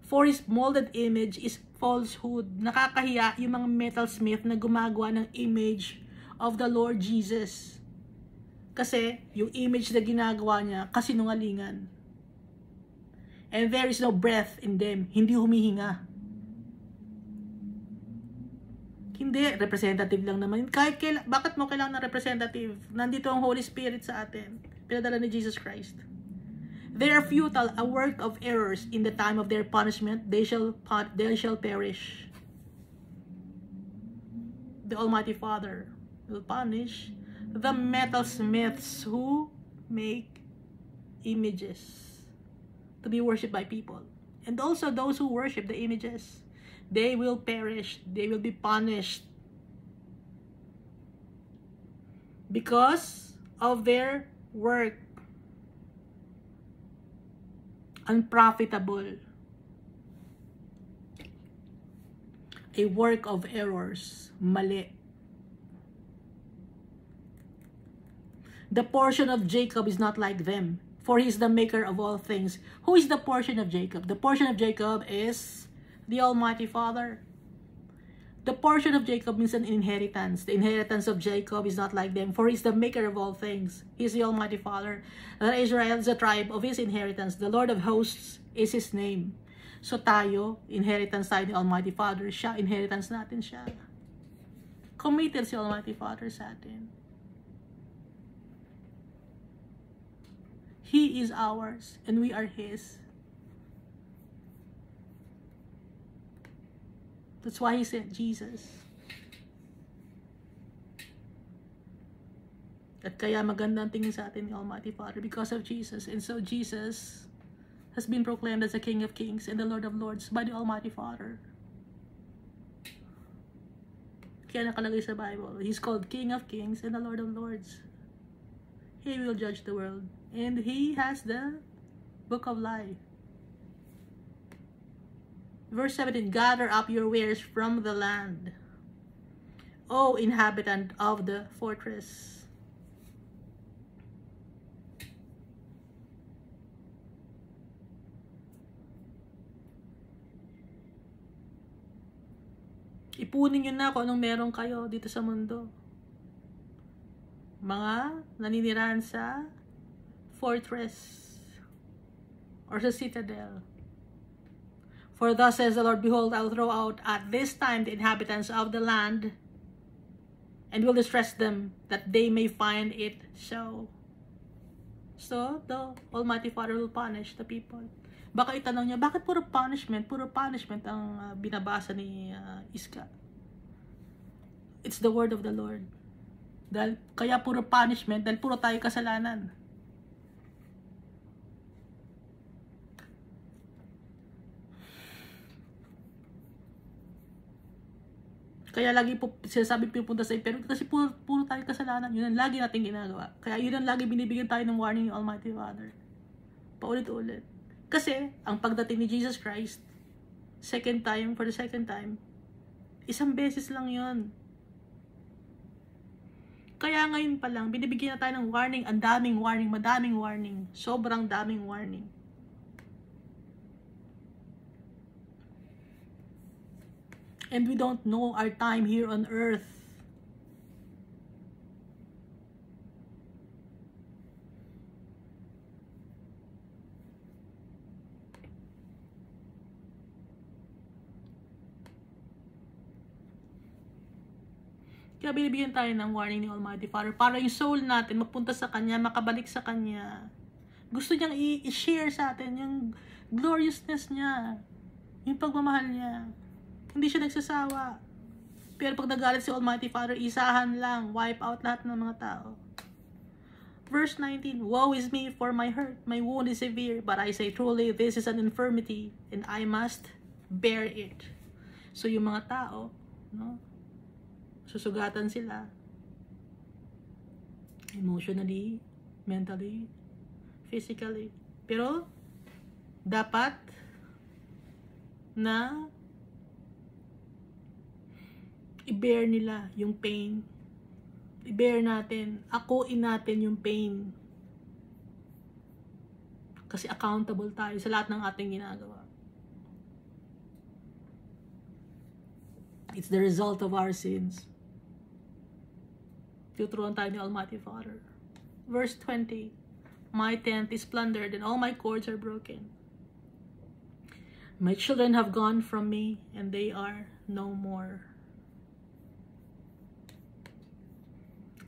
For his molded image is falsehood. Nakakahiya yung mga metalsmith na gumagawa ng image of the Lord Jesus. Kasi yung image na ginagawa niya, kasinungalingan. And there is no breath in them. Hindi humihinga. Hindi, representative lang naman. Bakit mo kailangan ng representative? Nandito ang Holy Spirit sa atin. Pinadala ni Jesus Christ. They are futile, a work of errors. In the time of their punishment, they shall perish. The Almighty Father will punish the metalsmiths who make images to be worshipped by people. And also those who worship the images. They will perish. They will be punished. Because of their work. Unprofitable. A work of errors. Mali. The portion of Jacob is not like them, for he is the maker of all things. Who is the portion of Jacob? The portion of Jacob is the Almighty Father. The portion of Jacob means an inheritance. The inheritance of Jacob is not like them, for he is the maker of all things. He is the Almighty Father. Israel is the tribe of his inheritance. The Lord of hosts is his name. So tayo, inheritance tayo ni Almighty Father. Siya, inheritance natin siya. Committed si Almighty Father sa atin. He is ours, and we are His. That's why He sent Jesus. At kaya maganda ang tingin sa atin ni Almighty Father because of Jesus. And so Jesus has been proclaimed as the King of Kings and the Lord of Lords by the Almighty Father. Kaya nakalagay sa Bible, He's called King of Kings and the Lord of Lords. He will judge the world. And He has the book of life. Verse 17, gather up your wares from the land, O inhabitant of the fortress. Ipunin nyo na kung anong meron kayo dito sa mundo. Mga naninirahan sa fortress or sa citadel. For thus says the Lord, behold, I will throw out at this time the inhabitants of the land and will distress them, that they may find it so. So, the Almighty Father will punish the people. Baka itanong niya, bakit puro punishment? Puro punishment ang binabasa ni Iska. It's the word of the Lord. Kaya puro punishment, dahil puro tayo kasalanan. Kaya lagi po sinasabi pupunta sa impyerno kasi puro tayo kasalanan. Yun ang lagi natin ginagawa. Kaya yun ang lagi binibigyan tayo ng warning ng Almighty Father. Paulit-ulit. Kasi ang pagdating ni Jesus Christ, for the second time, isang beses lang yun. Kaya ngayon pa lang, binibigyan na tayo ng warning, ang daming warning, madaming warning, sobrang daming warning. And we don't know our time here on earth. Kaya binibigyan tayo ng warning ni Almighty Father para yung soul natin mapunta sa Kanya, makabalik sa Kanya. Gusto niyang i-share sa atin yung gloriousness niya, yung pagmamahal niya. Hindi siya nagsasawa. Pero pag nagalit si Almighty Father, isahan lang, wipe out lahat ng mga tao. Verse 19, woe is me, for my hurt, my wound is severe, but I say truly, this is an infirmity, and I must bear it. So yung mga tao, no, susugatan sila, emotionally, mentally, physically. Pero, dapat na i-bear nila yung pain. I-bear natin, akuin natin yung pain. Kasi accountable tayo sa lahat ng ating ginagawa. It's the result of our sins. Tuturuan tayo ni Almighty Father. Verse 20, my tent is plundered and all my cords are broken. My children have gone from me and they are no more.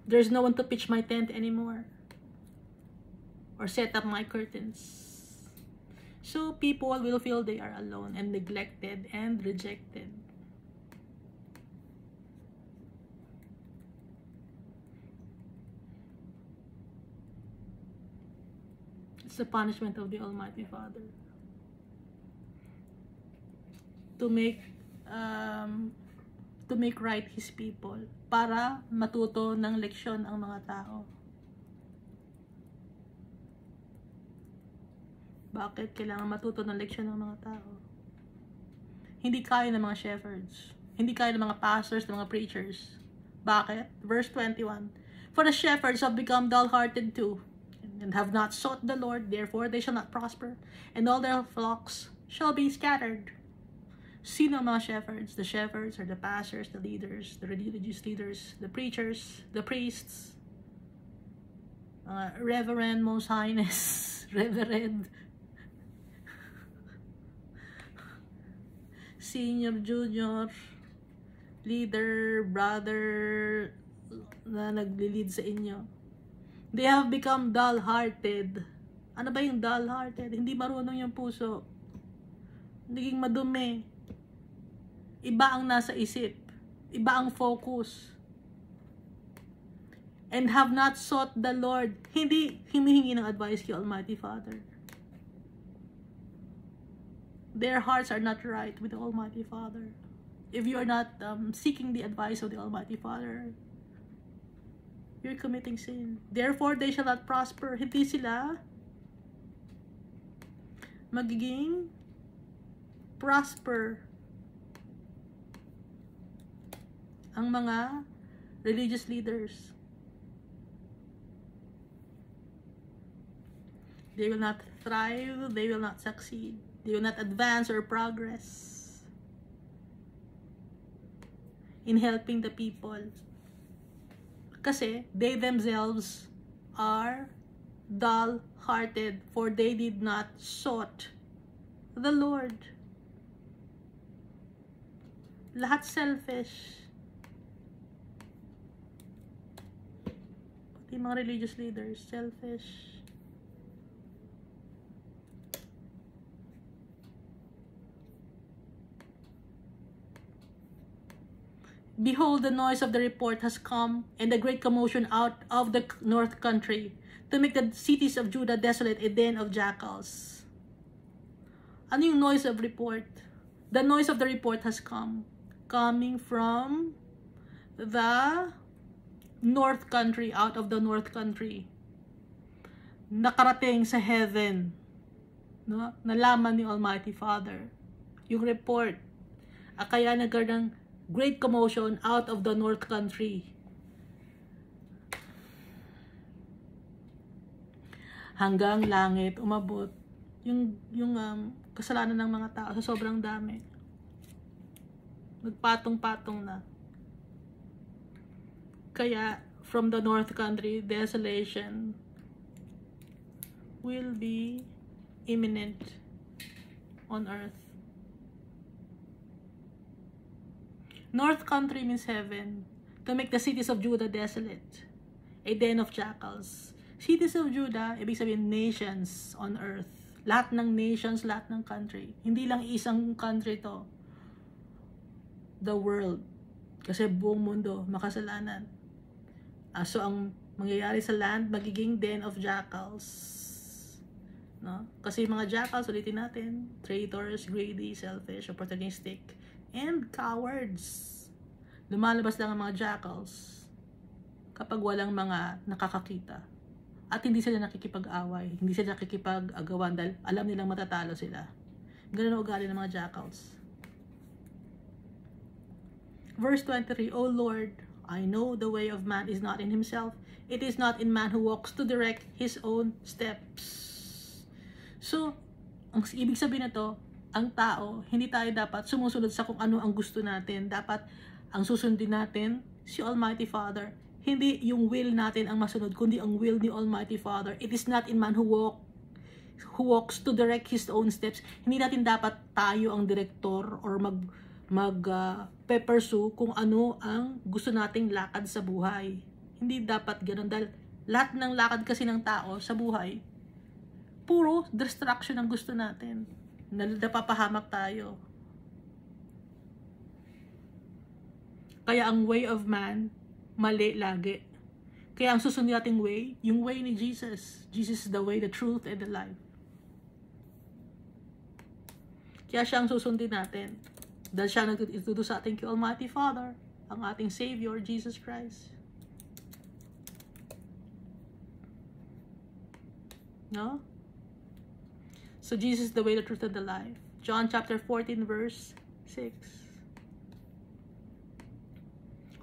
There's no one to pitch my tent anymore or set up my curtains. So people will feel they are alone and neglected and rejected. It's the punishment of the Almighty Father to make right His people, para matuto ng leksyon ang mga tao. Bakit kailangan matuto ng leksyon ng mga tao? Hindi kaya ng mga shepherds. Hindi kaya ng mga pastors, ng mga preachers. Bakit? Verse 21, for the shepherds have become dull-hearted too, and have not sought the Lord, therefore they shall not prosper, and all their flocks shall be scattered. Sino ang mga shepherds? The shepherds are the pastors, the leaders, the religious leaders, the preachers, the priests, Reverend, Most Highness, Reverend, senior, junior, leader, brother, na nagli-lead sa inyo. They have become dull-hearted. Ano ba yung dull-hearted? Hindi marunong yung puso. Naging madumi. Iba ang nasa isip. Iba ang focus. And have not sought the Lord. Hindi hinihingi ng advice kay Almighty Father. Their hearts are not right with the Almighty Father. If you are not seeking the advice of the Almighty Father, you're committing sin. Therefore, they shall not prosper. Hindi sila magiging prosper. Ang mga religious leaders, they will not thrive, they will not succeed, they will not advance or progress in helping the people. Kasi they themselves are dull-hearted, for they did not sought the Lord. Lahat selfish. Pati mga religious leaders, selfish. Behold, the noise of the report has come, and a great commotion out of the north country, to make the cities of Judah desolate, a den of jackals. Ano yung noise of report? The noise of the report has come, coming from the north country, out of the north country. Nakarating sa heaven, no? Nalaman ni Almighty Father yung report. Kaya nagkaroon ng great commotion out of the north country. Hanggang langit umabot yung kasalanan ng mga tao sa sobrang dami. Nagpatong-patong na. Kaya from the north country, desolation will be imminent on earth. North country means heaven, to make the cities of Judah desolate, a den of jackals. Cities of Judah, ibig sabihin nations on earth. Lahat ng nations, lahat ng country. Hindi lang isang country to. The world. Kasi buong mundo, makasalanan. So, ang mangyayari sa land, magiging den of jackals. No? Kasi mga jackals, ulitin natin, traitors, greedy, selfish, opportunistic, and cowards. Lumalabas lang ang mga jackals kapag walang mga nakakakita. At hindi sila nakikipag-away, hindi sila nakikipag-agawan dahil alam nilang matatalo sila. Ganun ang ugali ng mga jackals. Verse 23, O Lord, I know the way of man is not in himself. It is not in man who walks to direct his own steps. So, ang ibig sabihin na to, ang tao, hindi tayo dapat sumusunod sa kung ano ang gusto natin. Dapat ang susundin natin, si Almighty Father. Hindi yung will natin ang masunod, kundi ang will ni Almighty Father. It is not in man who walks to direct his own steps. Hindi natin dapat tayo ang direktor or pursue kung ano ang gusto nating lakad sa buhay. Hindi dapat ganun dahil lahat ng lakad kasi ng tao sa buhay, puro distraction ang gusto natin. Napapahamak tayo. Kaya ang way of man, mali lagi. Kaya ang susunod nating way, yung way ni Jesus. Jesus is the way, the truth, and the life. Kaya siya ang susundin natin. Dahil siya nagtuturo sa ating Almighty Father, ang ating Savior, Jesus Christ. No? So Jesus is the way, the truth, and the life. John chapter 14, verse 6.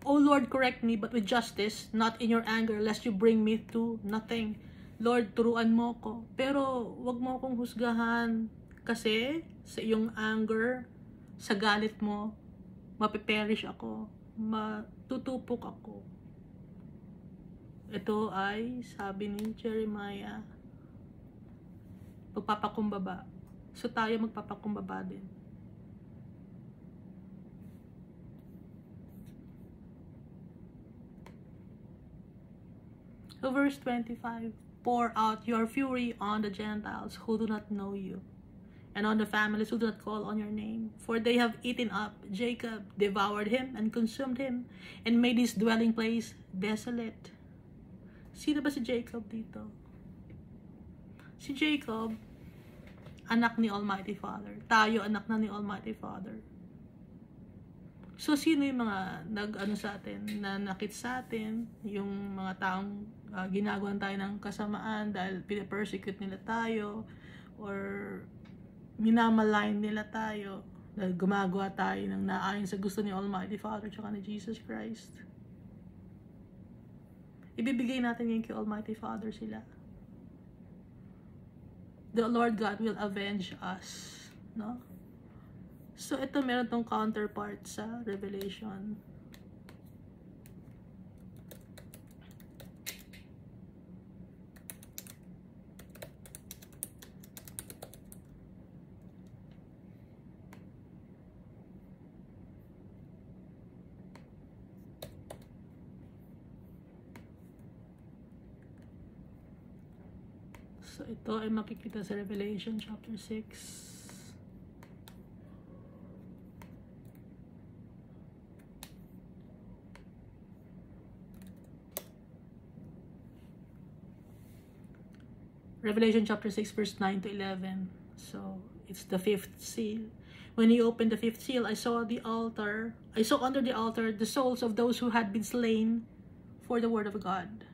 O Lord, correct me, but with justice, not in your anger, lest you bring me to nothing. Lord, turuan mo ko. Pero, wag mo akong husgahan. Kasi, sa iyong anger, sa galit mo, mapiperish ako. Matutupok ako. Ito ay, sabi ni Jeremiah, magpapakumbaba. So, tayo magpapakumbaba din. So verse 25, pour out your fury on the Gentiles who do not know you, and on the families who do not call on your name. For they have eaten up Jacob, devoured him, and consumed him, and made his dwelling place desolate. Sino ba si Jacob dito? Si Jacob, anak ni Almighty Father. Tayo, anak na ni Almighty Father. So, sino yung mga nag-ano sa atin, na nakit sa atin, yung mga taong ginagawan tayo ng kasamaan dahil pinapersecute nila tayo, or minamaligne nila tayo, dahil gumagawa tayo ng naayon sa gusto ni Almighty Father tsaka ni Jesus Christ. Ibibigay natin yung kay Almighty Father sila. The Lord God will avenge us, no? So, ito meron tong counterpart sa Revelation. So, ito ay makikita sa Revelation chapter 6. Revelation chapter 6 verse 9 to 11. So, it's the fifth seal. When he opened the fifth seal, I saw under the altar the souls of those who had been slain for the word of God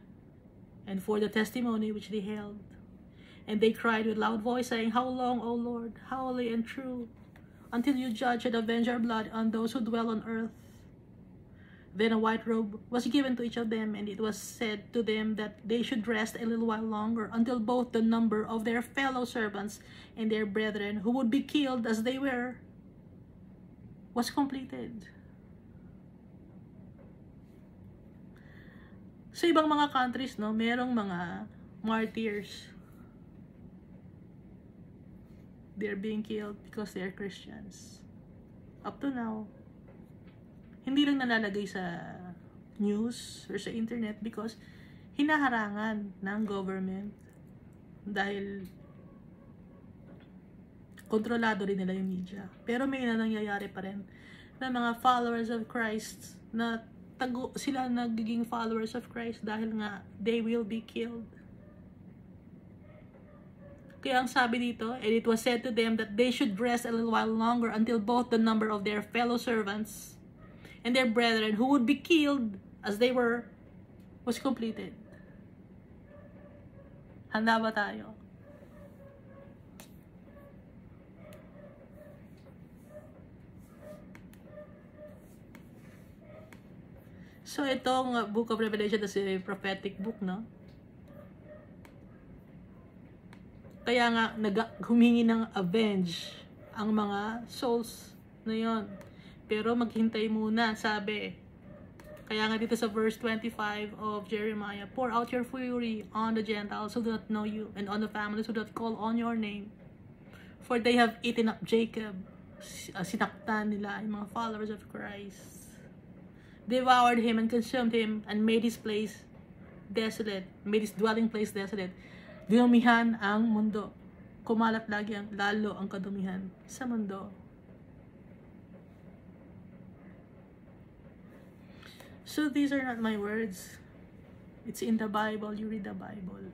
and for the testimony which they held. And they cried with loud voice, saying, How long, O Lord, holy and true, until you judge and avenge our blood on those who dwell on earth? Then a white robe was given to each of them, and it was said to them that they should rest a little while longer, until both the number of their fellow servants and their brethren, who would be killed as they were, was completed. Sa ibang mga countries, no, merong mga martyrs. They're being killed because they're Christians. Up to now. Hindi lang nalalagay sa news or sa internet because hinaharangan ng government dahil kontrolado rin nila yung media. Pero may nangyayari pa rin na mga followers of Christ na sila nagiging followers of Christ dahil nga they will be killed. Kaya ang sabi dito, and it was said to them that they should rest a little while longer until both the number of their fellow servants and their brethren who would be killed as they were was completed. Handa ba tayo? So itong Book of Revelation is a prophetic book, no? Kaya nga humingi ng avenge ang mga souls na yon. Pero maghintay muna, sabi. Kaya nga dito sa verse 25 of Jeremiah, pour out your fury on the Gentiles who do not know you, and on the families who do not call on your name. For they have eaten up Jacob. Sinaktan nila yung mga followers of Christ. Devoured him and consumed him and made his place desolate, made his dwelling place desolate. Dinumihan ang mundo. Kumalat lalo ang kadumihan sa mundo. So these are not my words. It's in the Bible. You read the Bible.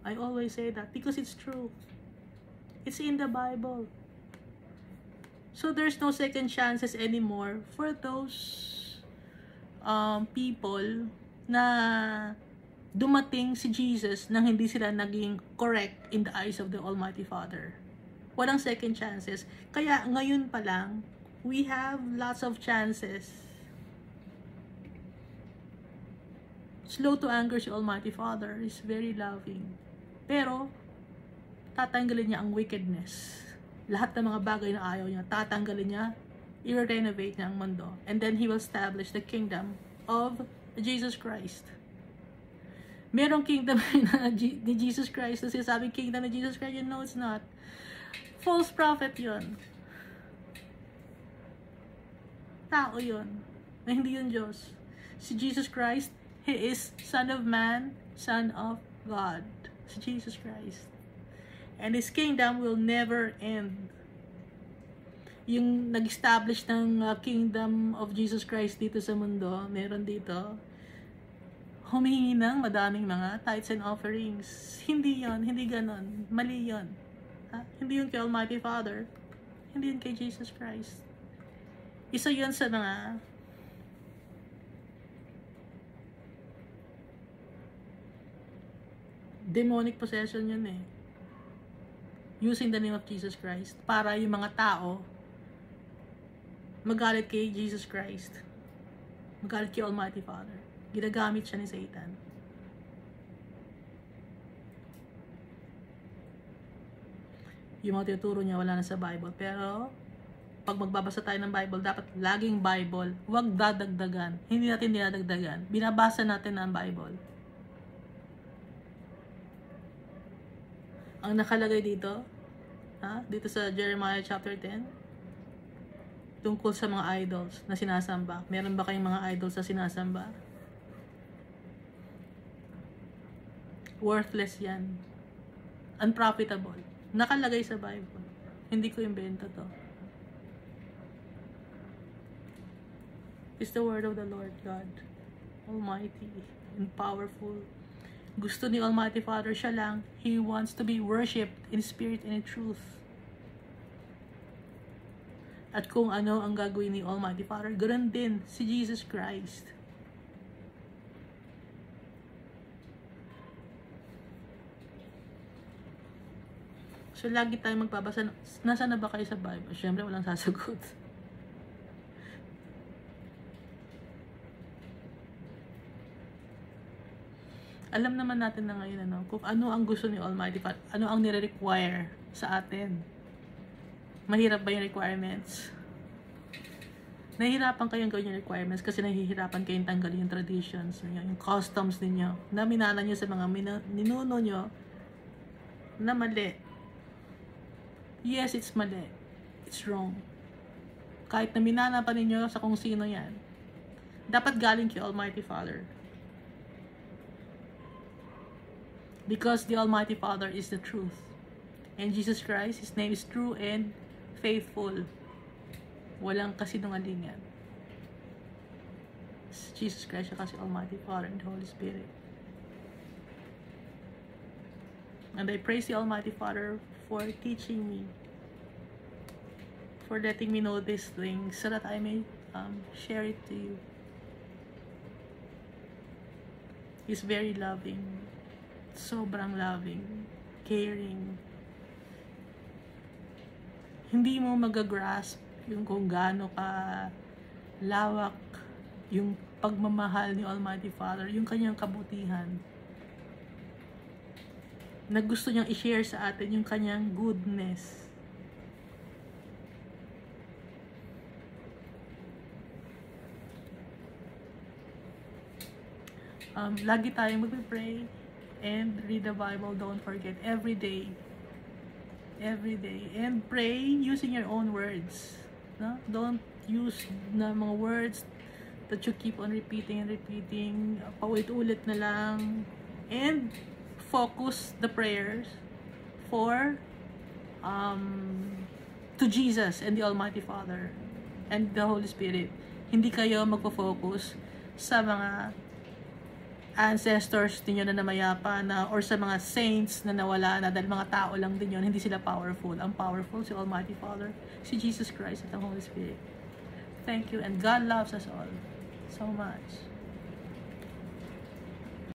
I always say that because it's true. It's in the Bible. So there's no second chances anymore for those people na dumating si Jesus nang hindi sila naging correct in the eyes of the Almighty Father. Walang second chances. Kaya ngayon pa lang, we have lots of chances. Slow to anger si Almighty Father is very loving. Pero, tatanggalin niya ang wickedness. Lahat ng mga bagay na ayaw niya, tatanggalin niya, i-renovate niya ang mundo. And then He will establish the kingdom of Jesus Christ. Merong kingdom ni Jesus Christ na sinasabi kingdom ni Jesus Christ. You know it's not. False prophet yun. Tao yun. Na hindi yun Diyos. Si Jesus Christ, He is Son of Man, Son of God. Si Jesus Christ. And His kingdom will never end. Yung nag-establish ng kingdom of Jesus Christ dito sa mundo, meron dito, humihingi ng madaming mga tithes and offerings. Hindi yon, hindi ganon. Mali yon. Hindi yun kay Almighty Father. Hindi yun kay Jesus Christ. Isa yun sa mga demonic possession yun eh. Using the name of Jesus Christ para yung mga tao magalit kay Jesus Christ, magalit kay Almighty Father. Ginagamit siya ni Satan. Yung mga tinuturo niya wala na sa Bible. Pero pag magbabasa tayo ng Bible, dapat laging Bible. Huwag dadagdagan. Hindi natin dinadagdagan. Binabasa natin ang Bible. Ang nakalagay dito, dito sa Jeremiah chapter 10, tungkol sa mga idols na sinasamba. Meron ba kayong mga idols na sinasamba? Worthless yan. Unprofitable. Nakalagay sa Bible. Hindi ko imbento to. It's the word of the Lord God Almighty and powerful. Gusto ni Almighty Father siya lang. He wants to be worshipped in spirit and in truth. At kung ano ang gagawin ni Almighty Father, ganoon din si Jesus Christ. So, lagi tayong magbabasa. Nasaan na ba kayo sa Bible? Siyempre, walang sasagot. Alam naman natin na ngayon kung ano ang gusto ni Almighty Father, ano ang nire-require sa atin. Mahirap ba yung requirements? Nahihirapan kayong gawin yung requirements kasi nahihirapan kayong tanggalin yung traditions ninyo, yung customs ninyo, na minana nyo sa mga ninuno nyo na mali. Yes, it's mali. It's wrong. Kahit na minana pa ninyo sa kung sino yan. dapat galing kay Almighty Father. Because the Almighty Father is the truth. And Jesus Christ, His name is true and faithful. Walang kasinungalingan. Jesus Christ siya kasi Almighty Father and the Holy Spirit. And I praise the Almighty Father for teaching me, for letting me know these things so that I may share it to you. He's very loving, sobrang loving, caring. Hindi mo magagrasp yung kung gaano ka lawak yung pagmamahal ni Almighty Father, yung kanyang kabutihan, na gusto niyang i-share sa atin yung kanyang goodness. Lagi tayong mag-pray and read the Bible. Don't forget, every day, and pray using your own words. No? Don't use na mga words that you keep on repeating and repeating. Paulit-ulit na lang. And focus the prayers for to Jesus and the Almighty Father and the Holy Spirit. Hindi kayo magpo-focus sa mga ancestors ninyo na namayapa na, or sa mga saints na nawala na, dahil mga tao lang din yun, hindi sila powerful. Ang powerful si Almighty Father, si Jesus Christ at ang Holy Spirit. Thank you, and God loves us all so much.